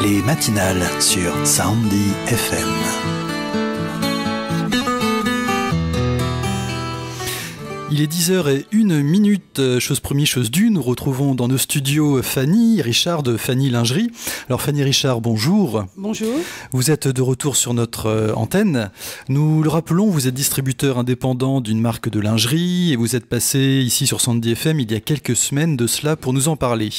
Les matinales sur Soundy FM. Il est 10h01. Chose première, chose due, nous retrouvons dans nos studios Fanny Richard de Fanny Lingerie. Alors Fanny Richard, bonjour. Bonjour. Vous êtes de retour sur notre antenne. Nous le rappelons, vous êtes distributeur indépendant d'une marque de lingerie et vous êtes passé ici sur Soundy FM il y a quelques semaines de cela pour nous en parler.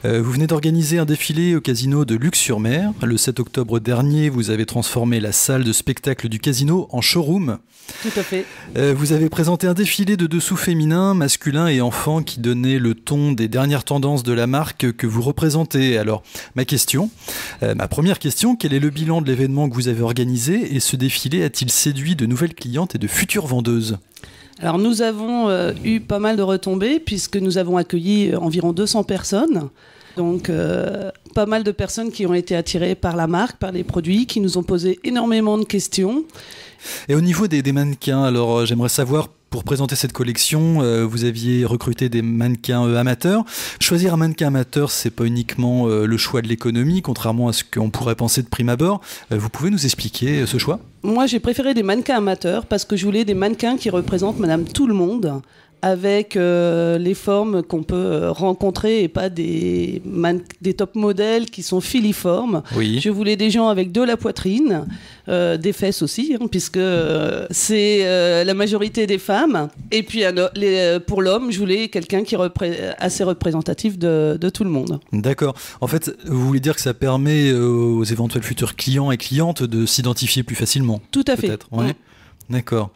Vous venez d'organiser un défilé au casino de Luc-sur-Mer. Le 7 octobre dernier, vous avez transformé la salle de spectacle du casino en showroom. Tout à fait. Vous avez présenté un défilé de dessous féminins, masculins et enfants qui donnait le ton des dernières tendances de la marque que vous représentez. Alors, ma première question, quel est le bilan de l'événement que vous avez organisé et ce défilé a-t-il séduit de nouvelles clientes et de futures vendeuses ? Alors nous avons eu pas mal de retombées puisque nous avons accueilli environ 200 personnes. Donc pas mal de personnes qui ont été attirées par la marque, par les produits, qui nous ont posé énormément de questions. Et au niveau des mannequins, alors j'aimerais savoir, pour présenter cette collection, vous aviez recruté des mannequins amateurs. Choisir un mannequin amateur, c'est pas uniquement le choix de l'économie, contrairement à ce qu'on pourrait penser de prime abord. Vous pouvez nous expliquer ce choix ? Moi, j'ai préféré des mannequins amateurs parce que je voulais des mannequins qui représentent Madame Tout-le-Monde, avec les formes qu'on peut rencontrer et pas des top modèles qui sont filiformes. Oui. Je voulais des gens avec de la poitrine, des fesses aussi, hein, puisque c'est la majorité des femmes. Et puis pour l'homme, je voulais quelqu'un qui est assez représentatif de tout le monde. D'accord. En fait, vous voulez dire que ça permet aux éventuels futurs clients et clientes de s'identifier plus facilement ? Tout à fait. Ouais. Mmh. D'accord.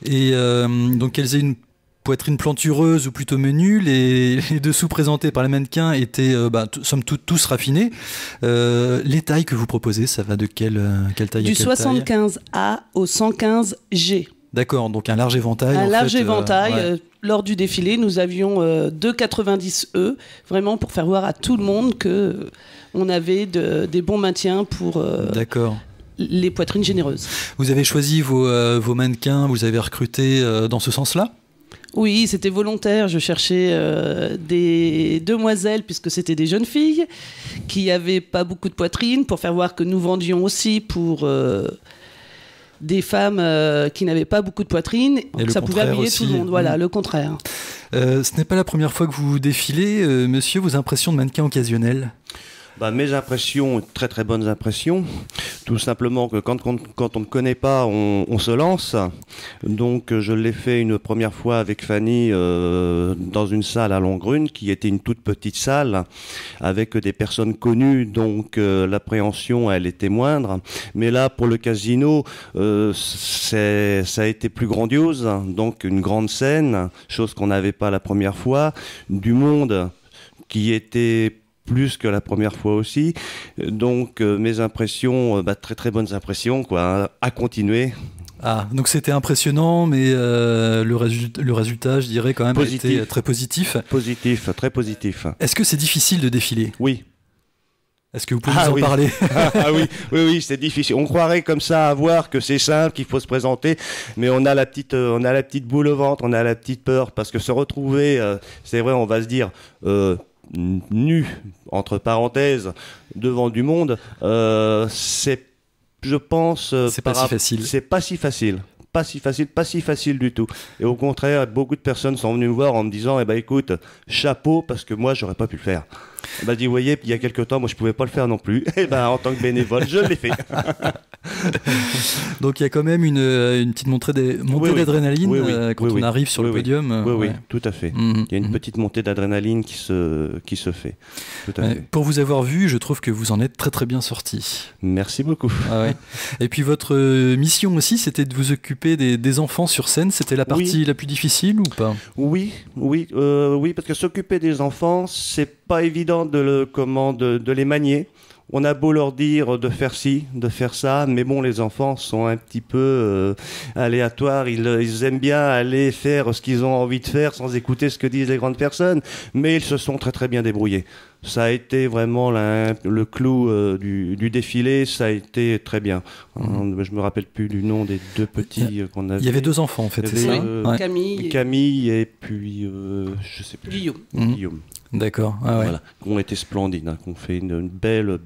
Et donc, qu'elles aient une poitrine plantureuse ou plutôt menue, les dessous présentés par les mannequins étaient somme toute tous raffinés. Les tailles que vous proposez, ça va de quelle taille du à quelle taille ? Du 75A au 115G. D'accord, donc un large éventail. Ouais. Lors du défilé, nous avions 2,90 vraiment pour faire voir à tout le monde qu'on avait des bons maintiens pour... D'accord. Les poitrines généreuses. Vous avez choisi vos mannequins, vous avez recruté dans ce sens-là ? Oui, c'était volontaire. Je cherchais des demoiselles, puisque c'était des jeunes filles, qui n'avaient pas beaucoup de poitrine, pour faire voir que nous vendions aussi pour des femmes qui n'avaient pas beaucoup de poitrine. Et ça pouvait habiller tout le monde. Voilà, le contraire. Ce n'est pas la première fois que vous défilez. Monsieur, vos impressions de mannequin occasionnel ? Mes impressions, très très bonnes impressions. Tout simplement que quand on ne connaît pas, on se lance. Donc je l'ai fait une première fois avec Fanny dans une salle à Longrune qui était une toute petite salle avec des personnes connues. Donc l'appréhension, elle était moindre. Mais là, pour le casino, ça a été plus grandiose. Donc une grande scène, chose qu'on n'avait pas la première fois. Du monde qui était plus que la première fois aussi. Donc mes impressions, très très bonnes impressions, quoi, à continuer. Ah, donc c'était impressionnant, mais le résultat, je dirais quand même, a été très positif. Positif, très positif. Est-ce que c'est difficile de défiler ? Oui. Est-ce que vous pouvez nous en parler ? Oui, c'est difficile. On croirait comme ça à voir que c'est simple, qu'il faut se présenter, mais on a la petite boule au ventre, on a la petite peur, parce que se retrouver, c'est vrai, on va se dire... nu, entre parenthèses, devant du monde, c'est, je pense... c'est pas si facile. C'est pas si facile. Pas si facile du tout. Et au contraire, beaucoup de personnes sont venues me voir en me disant, écoute, chapeau, parce que moi, j'aurais pas pu le faire. Vous voyez, il y a quelques temps, moi, je pouvais pas le faire non plus. En tant que bénévole, je l'ai fait. Donc, il y a quand même une petite montée d'adrénaline quand on arrive sur le podium. Oui, tout à fait. Il y a une petite montée d'adrénaline qui se fait. Tout à fait. Pour vous avoir vu, je trouve que vous en êtes très très bien sorti. Merci beaucoup. Et puis, votre mission aussi, c'était de vous occuper des enfants sur scène. C'était la partie la plus difficile ou pas ? Oui, parce que s'occuper des enfants, c'est pas évident de les manier. On a beau leur dire de faire ci, de faire ça, mais bon, les enfants sont un petit peu aléatoires. Ils aiment bien aller faire ce qu'ils ont envie de faire sans écouter ce que disent les grandes personnes, mais ils se sont très très bien débrouillés. Ça a été vraiment le clou du défilé, ça a été très bien. Je me rappelle plus du nom des deux petits qu'on avait. Il y avait 2 enfants en fait, c'est ça ? Camille et puis je sais plus. Guillaume. Guillaume. D'accord. Ah ouais. Voilà, qui ont été splendides, hein, qui ont fait une belle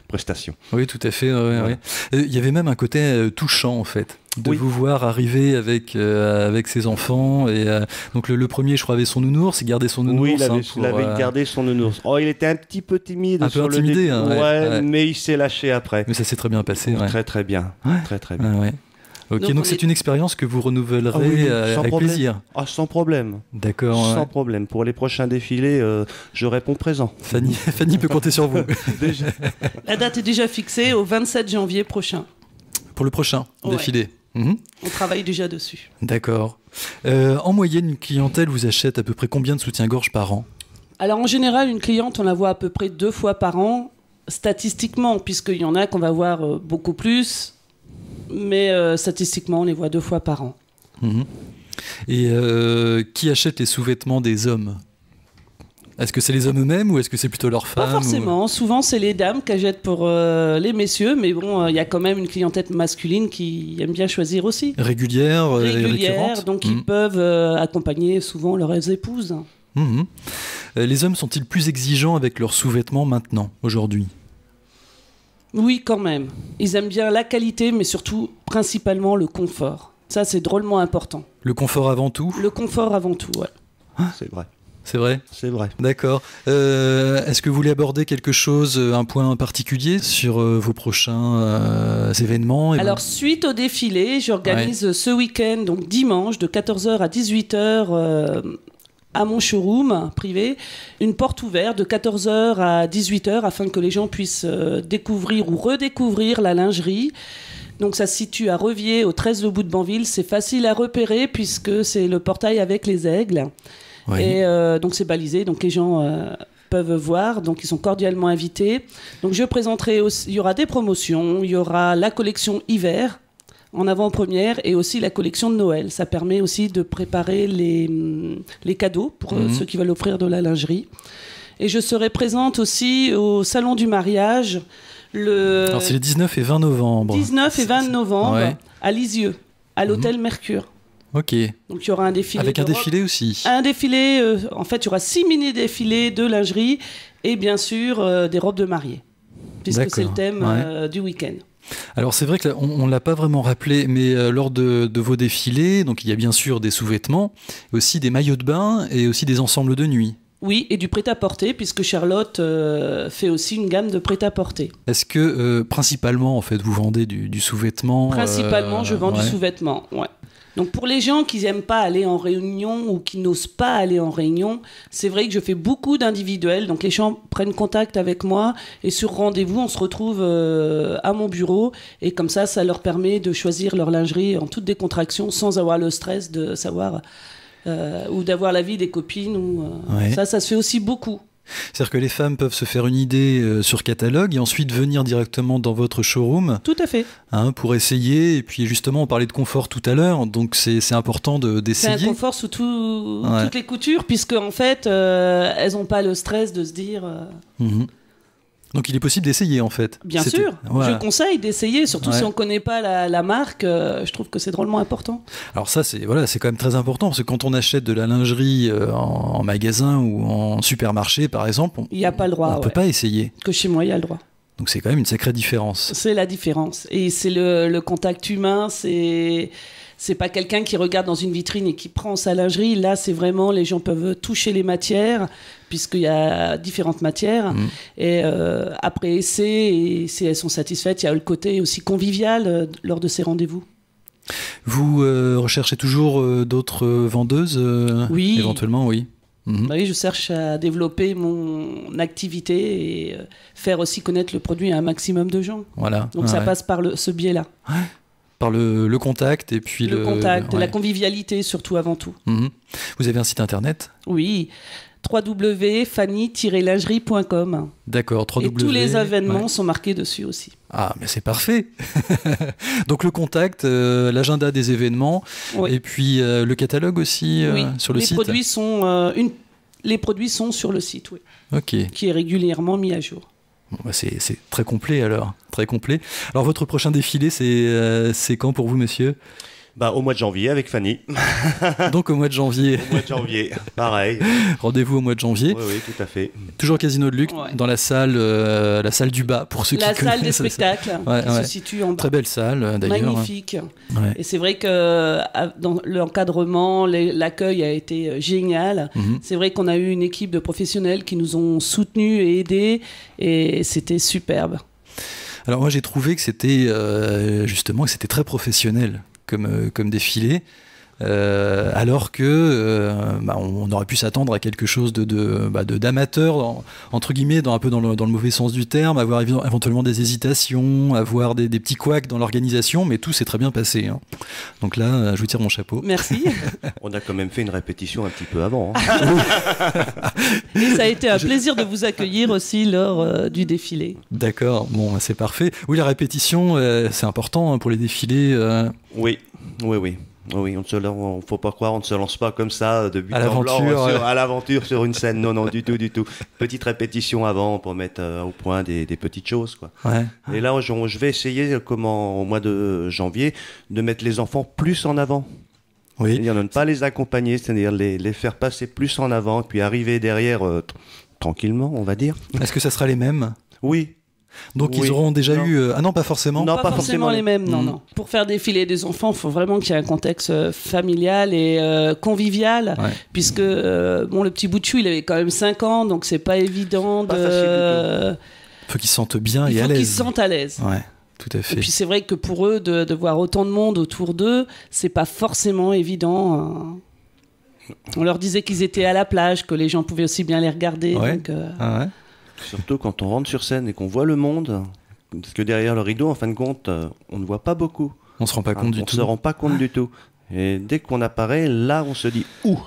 prestation. Oui, tout à fait. Ouais. Il y avait même un côté touchant en fait, de Oui. vous voir arriver avec ses enfants. Et donc le premier, je crois, avait son nounours, il gardait son nounours. Oui, il pour, avait gardé son nounours. Oh, il était un petit peu timide. Un peu intimidé, hein, ouais. Mais il s'est lâché après. Mais ça s'est très bien passé. Ouais. Très très bien. Ouais. Très très bien. Ouais. Ok, donc c'est une expérience que vous renouvellerez avec plaisir. Ah, sans problème. D'accord. Sans Ouais. problème. Pour les prochains défilés, je réponds présent. Fanny peut compter sur vous. Déjà. La date est déjà fixée au 27 janvier prochain. Pour le prochain défilé. On travaille déjà dessus. D'accord. En moyenne, une clientèle vous achète à peu près combien de soutiens-gorge par an? Alors en général, une cliente, on la voit à peu près 2 fois par an, statistiquement, puisqu'il y en a qu'on va voir beaucoup plus, mais statistiquement, on les voit 2 fois par an. Et qui achète les sous-vêtements des hommes? Est-ce que c'est les hommes eux-mêmes ou est-ce que c'est plutôt leurs femmes? Pas forcément. Souvent, c'est les dames qui achètent pour les messieurs, mais bon, il y a quand même une clientèle masculine qui aime bien choisir aussi. Régulière, récurrente. Donc ils peuvent accompagner souvent leurs épouses. Les hommes sont-ils plus exigeants avec leurs sous-vêtements maintenant, aujourd'hui? Oui, quand même. Ils aiment bien la qualité, mais surtout, principalement, le confort. Ça, c'est drôlement important. Le confort avant tout? Le confort avant tout, ouais. C'est vrai. C'est vrai? C'est vrai. D'accord. Est-ce que vous voulez aborder quelque chose, un point particulier sur vos prochains événements? Alors, suite au défilé, j'organise ce week-end, donc dimanche, de 14h à 18h, à mon showroom privé, une porte ouverte de 14h à 18h afin que les gens puissent découvrir ou redécouvrir la lingerie. Donc ça se situe à Reviers, au 13 Le Bout de Banville. C'est facile à repérer puisque c'est le portail avec les aigles. Oui. Et donc c'est balisé, donc les gens peuvent voir, donc ils sont cordialement invités. Donc je présenterai aussi, il y aura des promotions, il y aura la collection hiver en avant-première et aussi la collection de Noël. Ça permet aussi de préparer les cadeaux pour ceux qui veulent offrir de la lingerie. Et je serai présente aussi au Salon du mariage. Alors c'est les 19 et 20 novembre. 19 et 20 novembre à Lisieux, à l'hôtel Mercure. Ok. Donc il y aura un défilé. Avec un défilé aussi. Un défilé, en fait il y aura 6 mini-défilés de lingerie et bien sûr des robes de mariée. Puisque c'est le thème du week-end. Alors c'est vrai qu'on ne l'a pas vraiment rappelé, mais lors de vos défilés, donc il y a bien sûr des sous-vêtements, aussi des maillots de bain et aussi des ensembles de nuit. Oui, et du prêt-à-porter, puisque Charlotte fait aussi une gamme de prêt-à-porter. Est-ce que principalement, en fait, vous vendez du sous-vêtement? Principalement, je vends du sous-vêtement, ouais. Donc pour les gens qui n'aiment pas aller en réunion ou qui n'osent pas aller en réunion, c'est vrai que je fais beaucoup d'individuels. Donc les gens prennent contact avec moi et sur rendez-vous, on se retrouve à mon bureau. Et comme ça leur permet de choisir leur lingerie en toute décontraction sans avoir le stress de savoir... ou d'avoir l'avis des copines. Ça se fait aussi beaucoup. C'est-à-dire que les femmes peuvent se faire une idée sur catalogue et ensuite venir directement dans votre showroom. Tout à fait. Pour essayer. Et puis justement, on parlait de confort tout à l'heure, donc c'est important d'essayer. C'est un confort sous toutes les coutures, puisque en fait, elles n'ont pas le stress de se dire... Donc il est possible d'essayer en fait. Bien sûr, je conseille d'essayer, surtout si on ne connaît pas la marque, je trouve que c'est drôlement important. Alors ça c'est quand même très important, parce que quand on achète de la lingerie en magasin ou en supermarché par exemple, il n'y a pas le droit. On ne peut pas essayer. Que chez moi il y a le droit. Donc c'est quand même une sacrée différence. C'est la différence, et c'est le contact humain, c'est pas quelqu'un qui regarde dans une vitrine et qui prend sa lingerie. Là, c'est vraiment, les gens peuvent toucher les matières, puisqu'il y a différentes matières. Et après essai, et si elles sont satisfaites, il y a le côté aussi convivial lors de ces rendez-vous. Vous recherchez toujours d'autres vendeuses Oui. Éventuellement, oui. Oui, je cherche à développer mon activité et faire aussi connaître le produit à un maximum de gens. Voilà. Donc ça passe par ce biais-là. Par le contact et puis le contact, la convivialité surtout avant tout. Vous avez un site internet? Oui, www.fanny-lingerie.com. D'accord, Et tous les événements sont marqués dessus aussi. Ah, mais c'est parfait. Donc le contact, l'agenda des événements, et puis le catalogue aussi sur le site. Les produits sont sur le site, oui. Ok. Qui est régulièrement mis à jour. Bon, bah c'est très complet alors, très complet. Alors votre prochain défilé, c'est quand pour vous, monsieur? Au mois de janvier avec Fanny. Donc au mois de janvier. Au mois de janvier, pareil. Rendez-vous au mois de janvier. Oui, tout à fait. Toujours Casino de Luc, dans la salle du bas, pour ceux qui connaissent. La salle des spectacles, qui se situe en bas. Très belle salle, d'ailleurs. Magnifique. Ouais. Et c'est vrai que dans l'encadrement, l'accueil a été génial. C'est vrai qu'on a eu une équipe de professionnels qui nous ont soutenus et aidés, et c'était superbe. Alors moi j'ai trouvé que c'était justement que c'était très professionnel comme défilé, alors que on aurait pu s'attendre à quelque chose d'amateur, entre guillemets, un peu dans le mauvais sens du terme, avoir éventuellement des hésitations, avoir des petits couacs dans l'organisation, mais tout s'est très bien passé. Hein. Donc là, je vous tire mon chapeau. Merci. On a quand même fait une répétition un petit peu avant. Hein. Et ça a été un plaisir de vous accueillir aussi lors du défilé. D'accord, bon, c'est parfait. Oui, la répétition, c'est important pour les défilés. Oui. Oui, faut pas croire, on ne se lance pas comme ça de but en blanc à l'aventure sur une scène. Non, du tout. Petite répétition avant pour mettre au point des petites choses, quoi. Ouais. Et là, je vais essayer, au mois de janvier, de mettre les enfants plus en avant. Oui. C'est-à-dire de ne pas les accompagner, c'est-à-dire les faire passer plus en avant, puis arriver derrière tranquillement, on va dire. Est-ce que ça sera les mêmes ? Oui. Donc ils auront déjà eu... Ah non, pas forcément. Non, pas forcément les mêmes, non. Pour faire défiler des enfants, il faut vraiment qu'il y ait un contexte familial et convivial, puisque le petit bout de chou, il avait quand même 5 ans, donc c'est pas évident de... Pas facile du tout. Il faut qu'ils se sentent bien et à l'aise. Il faut qu'ils se sentent à l'aise. Ouais, tout à fait. Et puis c'est vrai que pour eux, de voir autant de monde autour d'eux, c'est pas forcément évident. On leur disait qu'ils étaient à la plage, que les gens pouvaient aussi bien les regarder. Ouais. Donc, Surtout quand on rentre sur scène et qu'on voit le monde, parce que derrière le rideau, en fin de compte, on ne voit pas beaucoup. On se rend pas compte du tout. On se rend pas compte du tout. Et dès qu'on apparaît, là, on se dit ouh.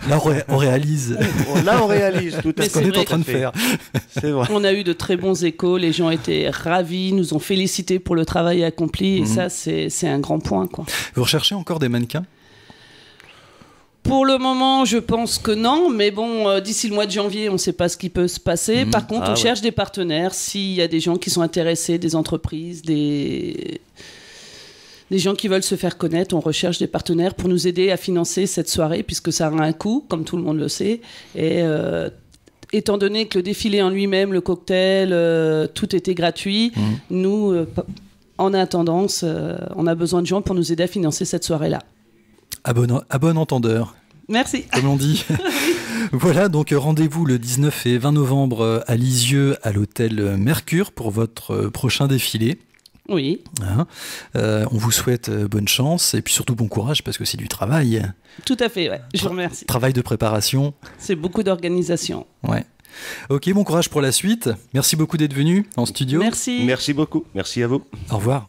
Là, on réalise. Là, on réalise tout à ce qu'on est en train de faire. C'est vrai. On a eu de très bons échos. Les gens étaient ravis, nous ont félicités pour le travail accompli. Et ça, c'est un grand point, quoi. Vous recherchez encore des mannequins ? Pour le moment, je pense que non, mais bon, d'ici le mois de janvier, on ne sait pas ce qui peut se passer. Par contre, on cherche des partenaires. S'il y a des gens qui sont intéressés, des entreprises, des gens qui veulent se faire connaître, on recherche des partenaires pour nous aider à financer cette soirée, puisque ça a un coût, comme tout le monde le sait. Et étant donné que le défilé en lui-même, le cocktail, tout était gratuit, nous, en attendance, on a besoin de gens pour nous aider à financer cette soirée-là. À bon entendeur. Merci. Comme on dit. Voilà, donc rendez-vous le 19 et 20 novembre à Lisieux, à l'hôtel Mercure, pour votre prochain défilé. Oui. Hein, on vous souhaite bonne chance et puis surtout bon courage, parce que c'est du travail. Tout à fait, ouais. Je vous remercie. Travail de préparation. C'est beaucoup d'organisation. Ouais. Ok, bon courage pour la suite. Merci beaucoup d'être venu en studio. Merci. Merci beaucoup. Merci à vous. Au revoir.